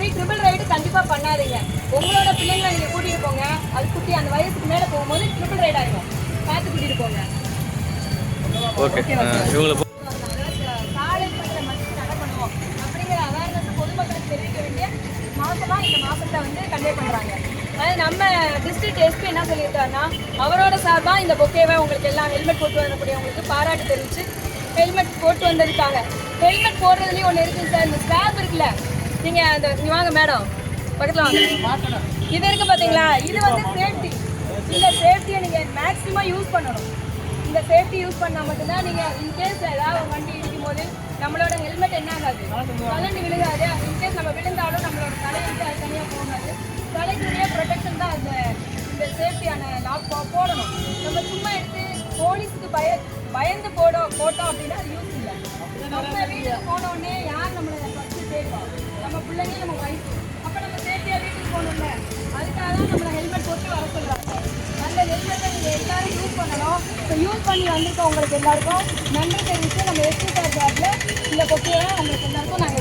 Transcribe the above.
மாதிரி triple ride கண்டிப்பாக பண்ணாதீங்க. உங்களோட பிள்ளைங்களை நீங்கள் கூட்டிகிட்டு போங்க. அது குட்டி அந்த வயசுக்கு மேலே போகும்போது ட்ரிபிள் ரைட் ஆகிடும். பார்த்து கூட்டிகிட்டு போங்க. சாலை பற்றிய மதிப்பு நடக்கணும் அப்படிங்கிற அவேர்னஸ் பொதுமக்களுக்கு தெரிவிக்க வேண்டிய மாதமாக இந்த மாதத்தை வந்து கன்வே பண்ணுறாங்க. அதாவது நம்ம டிஸ்ட்ரிக்ட் எஸ்பி என்ன சொல்லியிருக்காருன்னா, அவரோட சார்பாக இந்த பொக்கேவை உங்களுக்கு எல்லாம் ஹெல்மெட் போட்டு வரக்கூடியவங்களுக்கு பாராட்டு தெரிவித்து ஹெல்மெட் போட்டு வந்திருக்காங்க. ஹெல்மெட் போடுறதுலேயும் ஒன்று இருக்குங்க சார். இந்த ஸ்டாப் இருக்குல்ல, நீங்கள் அந்த இங்கே வாங்க மேடம், பக்கத்தில் வாங்க. இது இருக்குது பார்த்தீங்களா, இது வந்து சேஃப்டி. இந்த சேஃப்டியை நீங்கள் மேக்ஸிமம் யூஸ் பண்ணணும். இந்த சேஃப்டி யூஸ் பண்ணால் மட்டும்தான் நீங்கள் இன்கேஸ் ஏதாவது வண்டி இடிக்கும் போது நம்மளோட ஹெல்மெட் என்ன ஆகாது, கலந்து விழுகாது. இன்கேஸ் நம்ம விழுந்தாலும் நம்மளோட தலை வந்து அது தனியாக போகாது. தலைக்குரிய ப்ரொடெக்ஷன் தான் இந்த சேஃப்டியான லாக் போடணும். நம்ம சும்மா எடுத்து போலீஸுக்கு பயந்து போட்டோம் அப்படின்னா அது யூஸ் இல்லை. நம்ம வீட்டுக்கு போனோடனே யார் நம்மளை ஃபஸ்ட்டு சேஃபாக, நம்ம பிள்ளைங்க நம்ம வயசு, அப்போ நம்ம சேஃப்டியாக வீட்டுக்கு போகணும்ல. அதுக்காக தான் நம்மளை ஹெல்மெட் போட்டு வர சொல்கிறாங்க. அந்த ஹெல்மெட்டை நீங்கள் எல்லாரும் யூஸ் பண்ணணும். இப்போ யூஸ் பண்ணி வந்திருக்கோம் உங்களுக்கு எல்லாருக்கும் நன்றி தெரிவித்து நம்ம எஸ்பி சார் சார்பில் இந்த பொக்கையை உங்களுக்கு எல்லாருக்கும் நாங்கள்